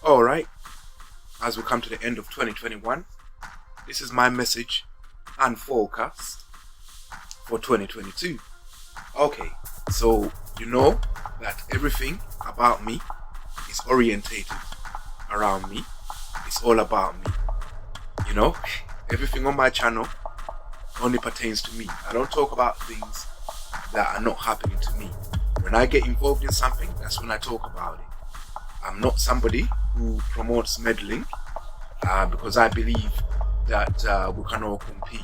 Alright, as we come to the end of 2021, this is my message and forecast for 2022. Okay, so you know that everything about me is orientated around me. It's all about me. You know, everything on my channel only pertains to me. I don't talk about things that are not happening to me. When I get involved in something, that's when I talk about it. I'm not somebody who promotes meddling because I believe that we can all compete.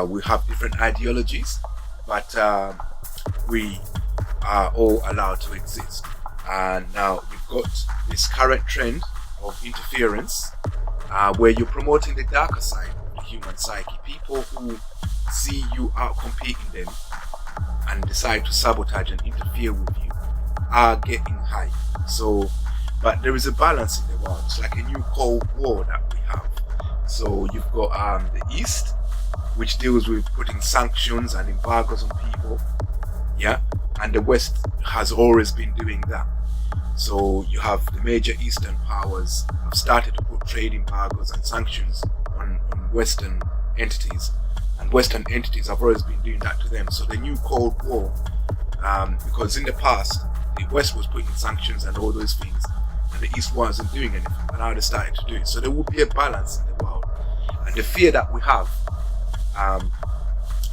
We have different ideologies, but we are all allowed to exist. And now you've got this current trend of interference where you're promoting the darker side of the human psyche. People who see you out competing them and decide to sabotage and interfere with you are getting high. So, but there is a balance in the world. It's like a new Cold War that we have. So you've got the East, which deals with putting sanctions and embargoes on people, yeah, and the West has always been doing that. So you have the major Eastern powers have started to put trade embargoes and sanctions on Western entities, and Western entities have always been doing that to them. So the new Cold War, because in the past the West was putting sanctions and all those things, and the East wasn't doing anything, but now they started to do it. So there will be a balance in the world, and the fear that we have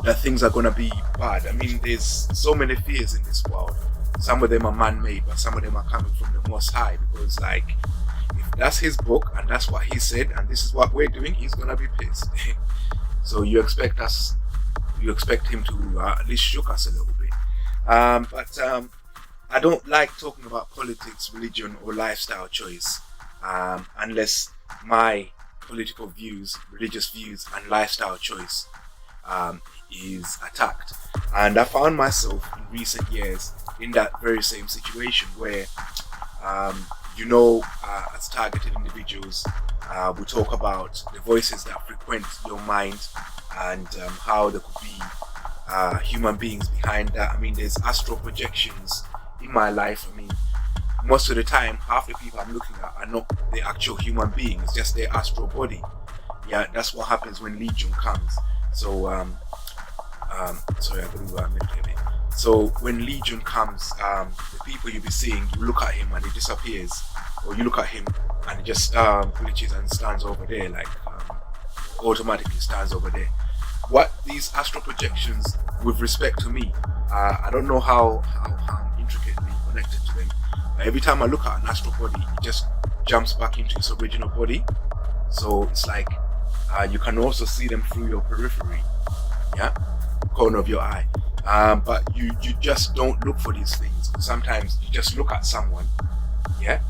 that things are going to be bad. I mean, there's so many fears in this world. Some of them are man-made, but some of them are coming from the Most High, because like, if that's his book and that's what he said and this is what we're doing, he's going to be pissed. So you expect him to at least shook us a little bit. But I don't like talking about politics, religion or lifestyle choice unless my political views, religious views and lifestyle choice is attacked. And I found myself in recent years in that very same situation where as targeted individuals, we talk about the voices that frequent your mind and how there could be human beings behind that. I mean, there's astral projections in my life. I mean, most of the time, half the people I'm looking at are not the actual human beings, it's just their astral body. Yeah, that's what happens when Legion comes. So, sorry, I couldn't meditate a bit. So when Legion comes, the people you'll be seeing, you look at him and he disappears, or you look at him and he just glitches and stands over there, like automatically stands over there. What these astral projections with respect to me, I don't know how intricately connected to them. Every time I look at an astral body, it just jumps back into its original body. So it's like you can also see them through your periphery, yeah, corner of your eye. But you just don't look for these things. Sometimes you just look at someone, yeah,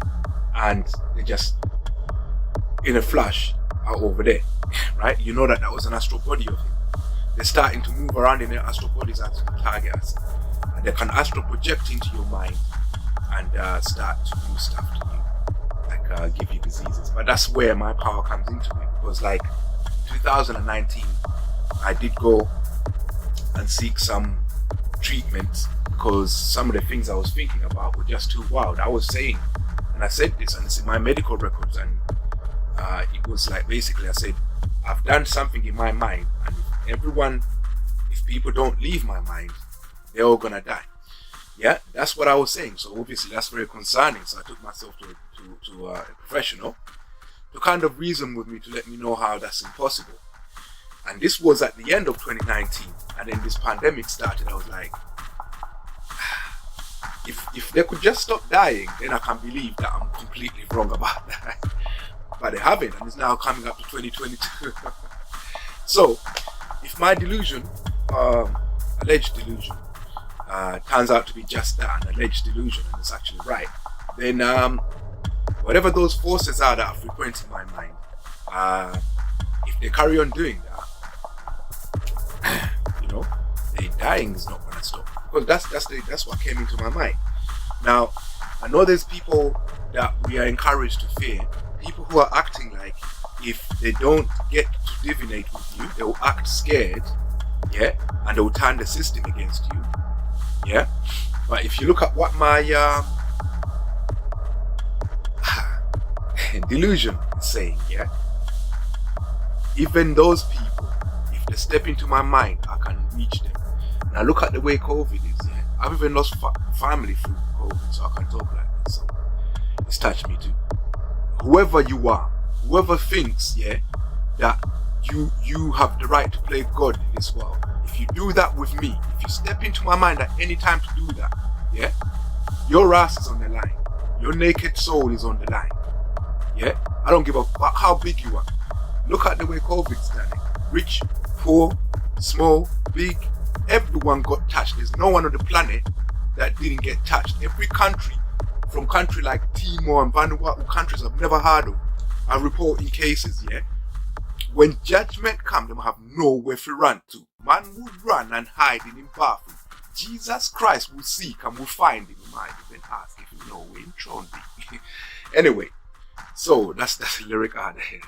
and they just in a flash are over there, right? You know that was an astral body of him. They're starting to move around in their astral bodies as to target us, and they can astral project into your mind and start to do stuff to you, like give you diseases. But that's where my power comes into it, because like in 2019 I did go and seek some treatment because some of the things I was thinking about were just too wild. I was saying, and I said this, and it's in my medical records, and it was like, basically I said, I've done something in my mind, and if people don't leave my mind, they're all gonna die. Yeah, that's what I was saying. So obviously that's very concerning. So I took myself to a professional to kind of reason with me, to let me know how that's impossible. And this was at the end of 2019, and then this pandemic started. I was like, if they could just stop dying, then I can believe that I'm completely wrong about that. But they haven't, and it's now coming up to 2022. So if my delusion, alleged delusion, turns out to be just that, an alleged delusion, and it's actually right, then whatever those forces are that are frequenting my mind, if they carry on doing that, the dying is not going to stop, because that's what came into my mind. Now, I know there's people that we are encouraged to fear, people who are acting like if they don't get to divinate with you, they will act scared, yeah, and they will turn the system against you, yeah. But if you look at what my delusion is saying, yeah, even those people, if they step into my mind, I can reach them. Now look at the way COVID is, yeah. I've even lost family through COVID, so I can talk like this. So it's touched me too. Whoever you are, whoever thinks, yeah, that you have the right to play God in this world, if you do that with me, if you step into my mind at any time to do that, yeah, your ass is on the line. Your naked soul is on the line. Yeah? I don't give a fuck how big you are. Look at the way COVID's done it. Rich, poor, small, big, everyone got touched. There's no one on the planet that didn't get touched. Every country, from country like Timor and Vanuatu, countries I've never heard of, are reporting cases, yeah? When judgment comes, they have nowhere to run to. Man would run and hide in his bathroom. Jesus Christ will seek and will find him. You might even ask if you know where him thrown be. Anyway, so that's the lyric I had ahead.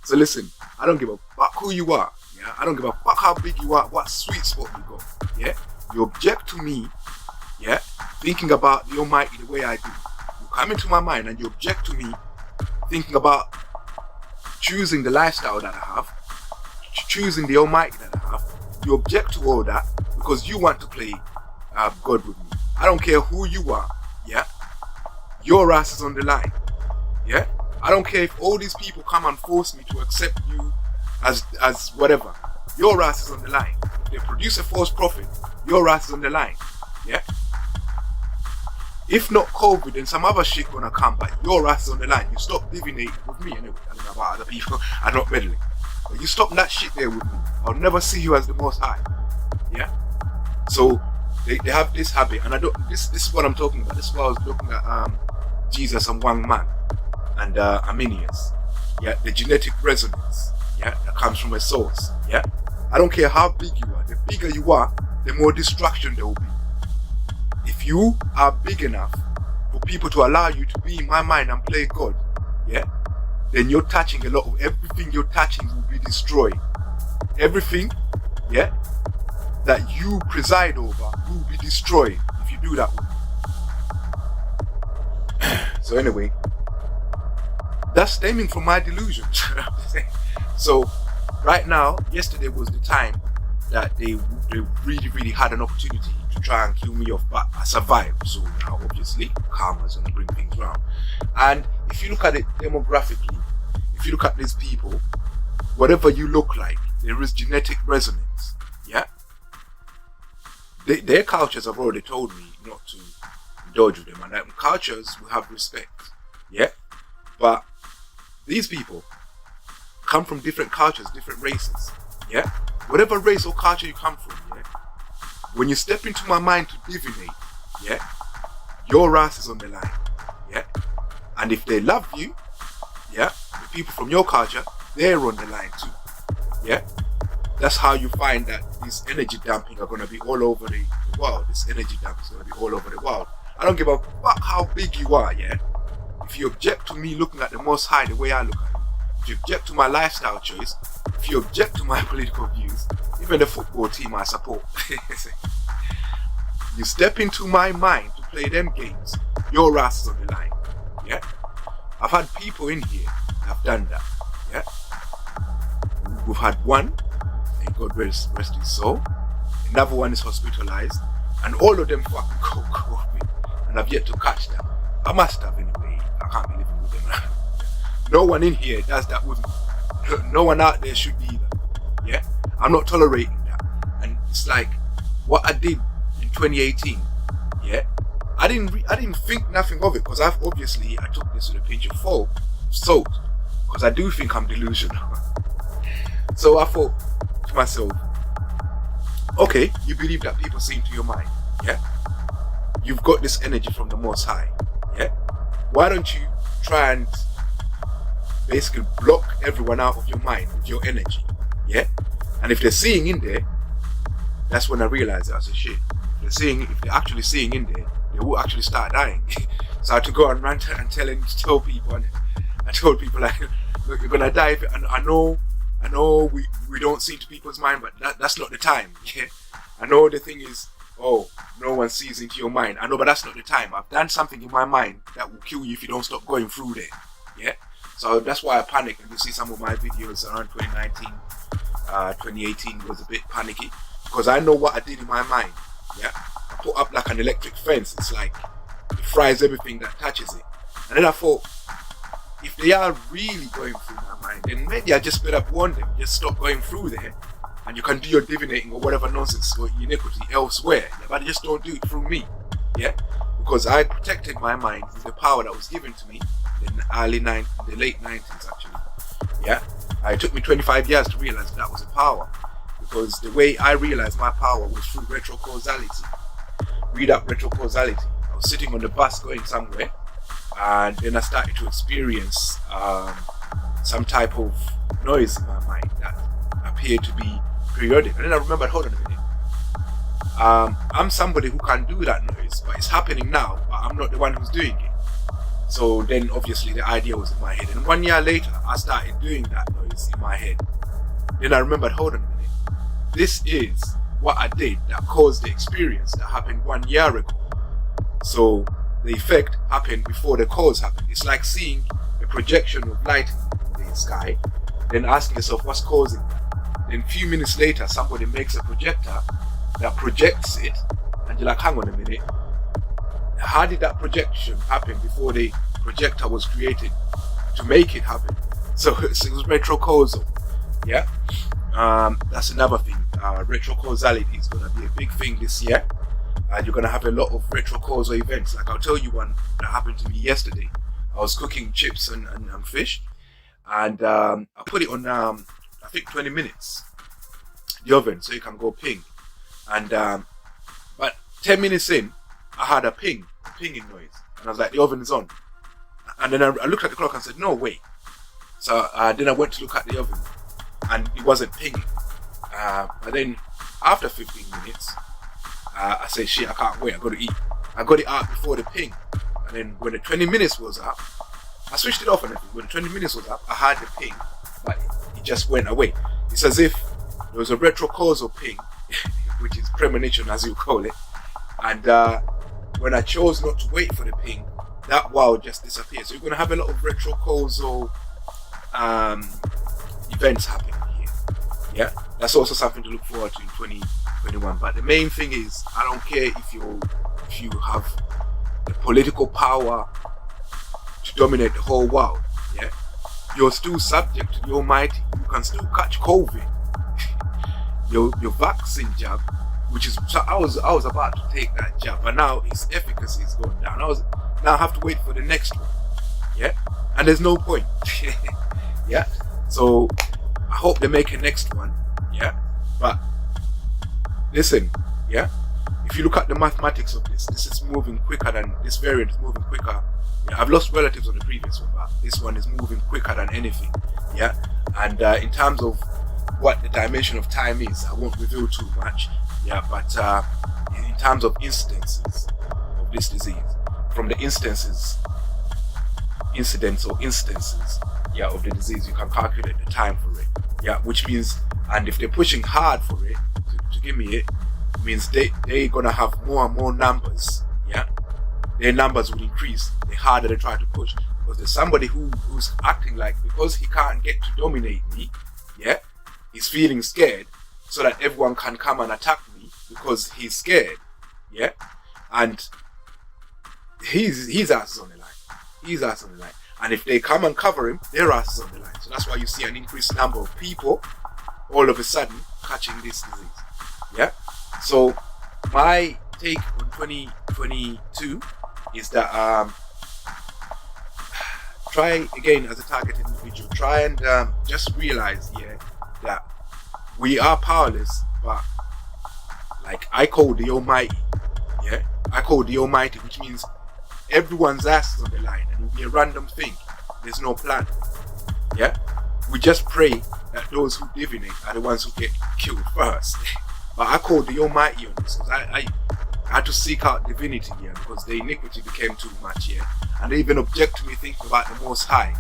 So listen, I don't give a fuck who you are. Yeah, I don't give a fuck how big you are, what sweet spot you go. Yeah, you object to me. Yeah, thinking about the Almighty the way I do. You come into my mind and you object to me, thinking about choosing the lifestyle that I have, choosing the Almighty that I have. You object to all that because you want to play God with me. I don't care who you are, yeah? Your ass is on the line, yeah? I don't care if all these people come and force me to accept you as whatever. Your ass is on the line. If they produce a false prophet, your ass is on the line, yeah? If not COVID, then some other shit gonna come, but your ass is on the line. You stop divinating with me anyway. I don't know about other people. I'm not meddling. But you stop that shit there with me. I'll never see you as the Most High. Yeah? So they have this habit, and I don't. This is what I'm talking about. This is why I was looking at Jesus and Wang Man and Arminius. Yeah, the genetic resonance. Yeah, that comes from a source. Yeah, I don't care how big you are. The bigger you are, the more destruction there will be. If you are big enough for people to allow you to be in my mind and play God, yeah, then you're touching a lot of everything you're touching will be destroyed. Everything, yeah, that you preside over will be destroyed if you do that with me. So anyway, that's stemming from my delusions. So right now, yesterday was the time that they really had an opportunity to try and kill me off, but I survived. So now obviously karma's gonna bring things round. And if you look at it demographically, if you look at these people, whatever you look like, there is genetic resonance. Yeah, their cultures have already told me not to indulge with them, and that cultures will have respect. Yeah, but these people come from different cultures, different races. Yeah, whatever race or culture you come from, yeah, when you step into my mind to divinate, yeah, your ass is on the line. Yeah, and if they love you, yeah, the people from your culture, they're on the line too. Yeah, that's how you find that this energy dumping are going to be all over the world. This energy dump is going to be all over the world. I don't give a fuck how big you are, yeah. If you object to me looking at the Most High the way I look at it, if you object to my lifestyle choice, if you object to my political views, even the football team I support, you step into my mind to play them games, your ass is on the line. Yeah, I've had people in here that have done that. Yeah, we've had one, and God rest his soul. Another one is hospitalized, and all of them fucking go with me, and I've yet to catch them. I must have anyway. I can't be living with them. No one in here does that with me. No one out there should be either. Yeah, I'm not tolerating that. And it's like what I did in 2018. Yeah, I didn't think nothing of it because I took this with a pinch of salt because I do think I'm delusional. So I thought to myself, okay, you believe that people see into your mind. Yeah, you've got this energy from the Most High. Yeah, why don't you try and basically block everyone out of your mind with your energy? Yeah, and if they're seeing in there, that's when I realized that I said, shit, if they're actually seeing in there, they will actually start dying. So I had to go and rant and tell people, and I told people like, look, you're gonna die. And I know we don't see into people's mind, but that's not the time. Yeah, I know the thing is, oh, no one sees into your mind. I know, but that's not the time. I've done something in my mind that will kill you if you don't stop going through there. Yeah. So that's why I panicked. And you see some of my videos around 2019, 2018 was a bit panicky because I know what I did in my mind. Yeah. I put up like an electric fence. It's like it fries everything that touches it. And then I thought, if they are really going through my mind, then maybe I just better warn them. Just stop going through there, and you can do your divinating or whatever nonsense or iniquity elsewhere. Yeah, but just don't do it through me. Yeah. Because I protected my mind with the power that was given to me in the late 90s actually. Yeah, it took me 25 years to realize that was a power, because the way I realized my power was through retrocausality. Read up retrocausality. I was sitting on the bus going somewhere, and then I started to experience some type of noise in my mind that appeared to be periodic. And then I remembered, hold on a minute. I'm somebody who can do that noise, but it's happening now, but I'm not the one who's doing it. So then obviously the idea was in my head. And 1 year later, I started doing that noise in my head. Then I remembered, hold on a minute. This is what I did that caused the experience that happened 1 year ago. So the effect happened before the cause happened. It's like seeing a projection of light in the sky, then asking yourself what's causing that. Then a few minutes later, somebody makes a projector that projects it, and you're like, hang on a minute, how did that projection happen before the projector was created to make it happen? So it was retrocausal. Yeah, that's another thing. Retrocausality is going to be a big thing this year, and you're going to have a lot of retrocausal events. Like I'll tell you one that happened to me yesterday. I was cooking chips and fish, and I put it on I think 20 minutes the oven so you can go ping. And but 10 minutes in, I had a pinging noise, and I was like, the oven is on. And then I looked at the clock and said, no, wait. So then I went to look at the oven, and it wasn't pinging. But then after 15 minutes, I said, shit, I can't wait, I got to eat. I got it out before the ping. And then when the 20 minutes was up, I switched it off and everything. When the 20 minutes was up, I had the ping, but it just went away. It's as if there was a retrocausal ping, which is premonition as you call it. And when I chose not to wait for the ping, that wow just disappeared. So you're going to have a lot of retrocausal events happening here. Yeah, that's also something to look forward to in 2021. But the main thing is, I don't care if you have the political power to dominate the whole world. Yeah, you're still subject to the Almighty. You can still catch COVID. your vaccine jab, which is, so I was about to take that jab, but now its efficacy is going down. Now I have to wait for the next one. Yeah, and there's no point. Yeah, so I hope they make a next one. Yeah, but listen, yeah, if you look at the mathematics of this is moving quicker than this variant is moving quicker. Yeah, I've lost relatives on the previous one, but this one is moving quicker than anything. Yeah, and in terms of what the dimension of time is, I won't reveal too much. Yeah, but in terms of instances of this disease, from the incidents, yeah, of the disease, you can calculate the time for it. Yeah, which means, and if they're pushing hard for it to give me it, means they're gonna have more and more numbers. Yeah, their numbers will increase the harder they try to push, because there's somebody who's acting like, because he can't get to dominate me, yeah, he's feeling scared, so that everyone can come and attack me because he's scared. Yeah, and his ass is on the line. His ass on the line. And if they come and cover him, their ass is on the line. So that's why you see an increased number of people all of a sudden catching this disease. Yeah. So my take on 2022 is that try again as a targeted individual. Try and just realize, yeah, that we are powerless, but like I call the Almighty. Yeah, I call the Almighty, which means everyone's ass is on the line, and it will be a random thing. There's no plan. Yeah, we just pray that those who divinate are the ones who get killed first. But I call the Almighty on this, because I had to seek out divinity here, because the iniquity became too much here, and they even object to me thinking about the Most High.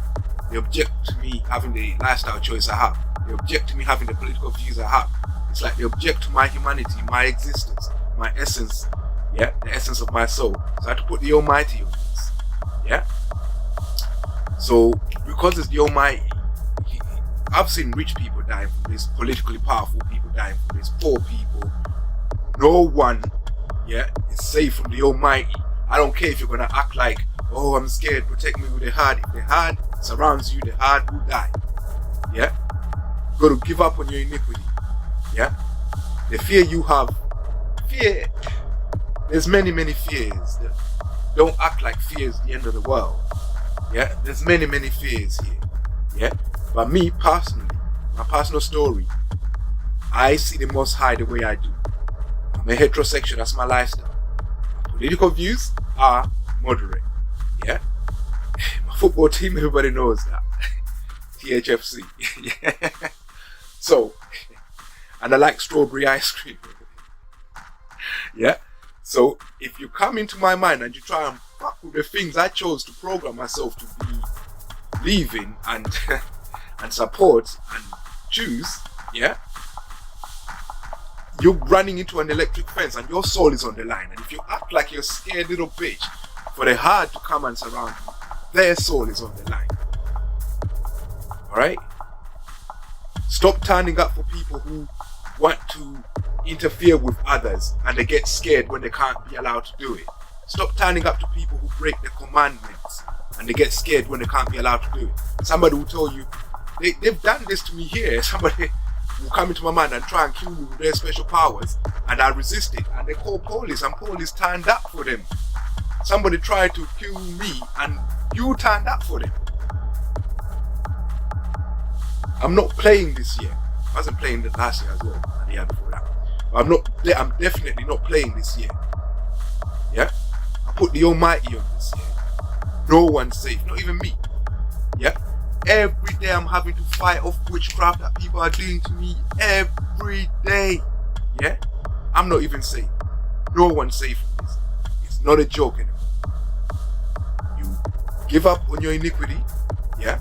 They object to me having the lifestyle choice I have. They object to me having the political views I have. It's like they object to my humanity, my existence, my essence. Yeah, the essence of my soul. So I had to put the Almighty on this. Yeah. So because it's the Almighty. I've seen rich people dying from this, politically powerful people dying from this, poor people. No one, is safe from the Almighty. I don't care if you're gonna act like, oh, I'm scared, protect me with the heart. If the heart surrounds you, the heart will die. Yeah? You gotta give up on your iniquity. Yeah? The fear you have, fear, there's many fears. Don't act like fear is the end of the world. Yeah? There's many fears here. Yeah? But me personally, my personal story, I see the Most High the way I do. I'm a heterosexual, that's my lifestyle. My political views are moderate. Yeah? My football team, everybody knows that. THFC. Yeah. So, and I like strawberry ice cream. Yeah? So, if you come into my mind and you try and fuck with the things I chose to program myself to be believing and and support and choose, yeah, you're running into an electric fence and your soul is on the line. And if you act like you're a scared little bitch for the heart to come and surround you, their soul is on the line. Alright? Stop turning up for people who want to interfere with others and they get scared when they can't be allowed to do it. Stop turning up to people who break the commandments and they get scared when they can't be allowed to do it. Somebody will tell you, they've done this to me here. Somebody will come into my mind and try and kill me with their special powers, and I resist it, and they call police, and police turned up for them. Somebody tried to kill me and you turned up for them. I'm not playing this year. I wasn't playing the last year as well, and the year before that. But I'm definitely not playing this year. Yeah? I put the Almighty on this year. No one's safe, not even me. Yeah? Every day I'm having to fight off witchcraft that people are doing to me every day. Yeah? I'm not even safe. No one's safe from this. It's not a joke anymore. You give up on your iniquity, yeah?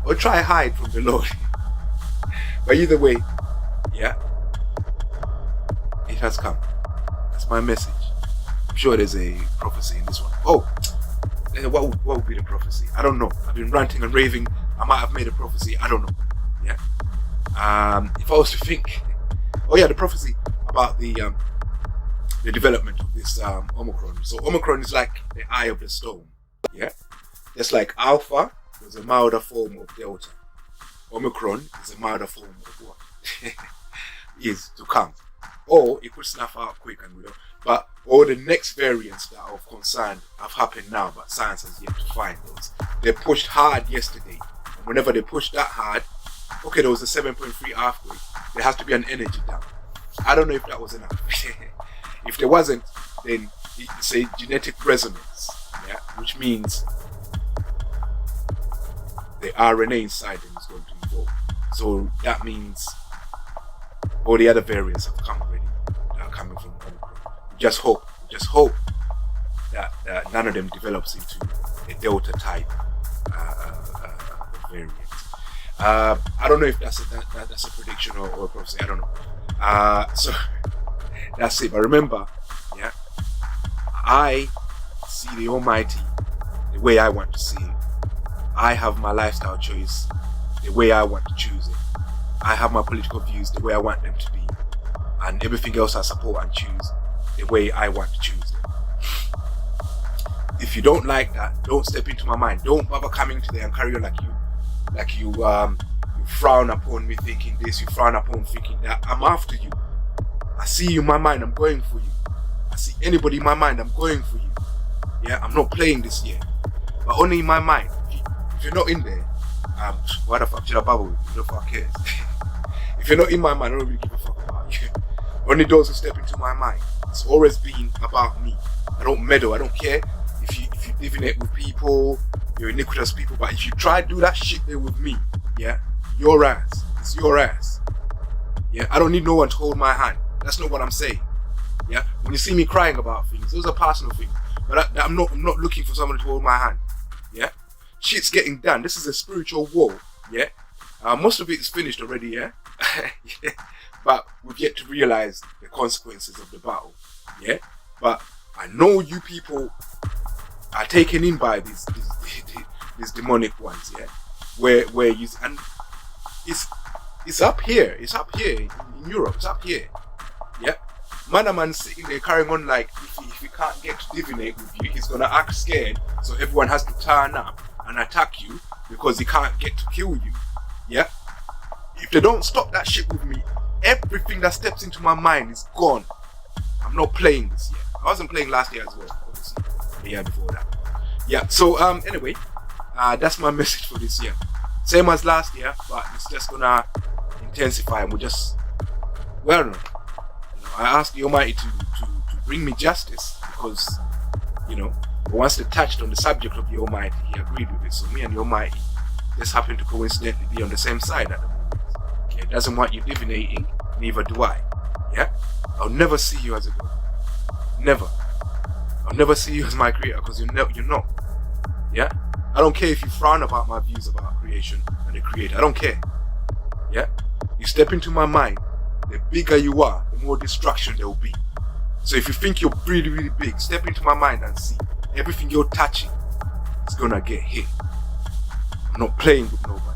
Or try hide from the Lord. But either way, yeah? It has come. That's my message. I'm sure there's a prophecy in this one. Oh! What would be the prophecy? I don't know. I've been ranting and raving. I might have made a prophecy. I don't know. Yeah. If I was to think, the prophecy about the development of this omicron. So omicron is like the eye of the storm. Yeah. Just like alpha was a milder form of delta. Omicron is a milder form of what is to come. Or it could snuff out quick and we don't. But all the next variants that are of concern have happened now, but science has yet to find those. They pushed hard yesterday, and whenever they pushed that hard, there was a 7.3 earthquake. There has to be an energy down. I don't know if that was enough. If there wasn't, then it's a genetic resonance, yeah, which means the RNA inside them is going to evolve. So that means all the other variants have come already that are coming from Omicron. Just hope that none of them develops into a delta type variant. I don't know if that's a prediction or a prophecy. I don't know. So that's it. But remember, yeah, I see the Almighty the way I want to see it. I have my lifestyle choice the way I want to choose it. I have my political views the way I want them to be, and everything else I support and choose the way I want to choose them. If you don't like that, don't step into my mind. Don't bother coming to there and carry on like you frown upon me thinking this, you frown upon thinking that. I'm after you. I see you in my mind, I'm going for you. I see anybody in my mind, I'm going for you. Yeah, I'm not playing this yet. But only in my mind. If you're not in there, why the fuck should I bother with you? No fuck cares. If you're not in my mind, I don't really give a fuck about you. Only those who step into my mind. It's always been about me. I don't meddle. I don't care if you live in it with people, you're iniquitous people. But if you try to do that shit there with me, yeah, your ass. It's your ass. Yeah, I don't need no one to hold my hand. That's not what I'm saying. Yeah, when you see me crying about things, those are personal things. But I'm not looking for someone to hold my hand. Yeah, shit's getting done. This is a spiritual war. Yeah, most of it is finished already. Yeah, yeah. But we've yet to realize the consequences of the battle. Yeah, but I know you people are taken in by these demonic ones, yeah, where you and it's up here. It's up here in Europe. It's up here. Yeah. Man sitting there carrying on like if he can't get to divinate with you, he's gonna act scared. So everyone has to turn up and attack you because he can't get to kill you. Yeah. If they don't stop that shit with me, everything that steps into my mind is gone. I'm not playing this year. I wasn't playing last year as well, obviously. The year before that. Yeah. So anyway, that's my message for this year. Same as last year, but it's just gonna intensify, and we'll just, well, no. I asked the Almighty to bring me justice because, once they touched on the subject of the Almighty, He agreed with it. So me and the Almighty just happen to coincidentally be on the same side at the moment. Okay, it doesn't want you divinating, neither do I. Yeah, I'll never see you as a God. Never. I'll never see you as my creator because you're not. Yeah, I don't care if you frown about my views about creation and the Creator. I don't care. Yeah, you step into my mind. The bigger you are, the more destruction there will be. So if you think you're really, really big, step into my mind and see. Everything you're touching is gonna get hit. I'm not playing with nobody.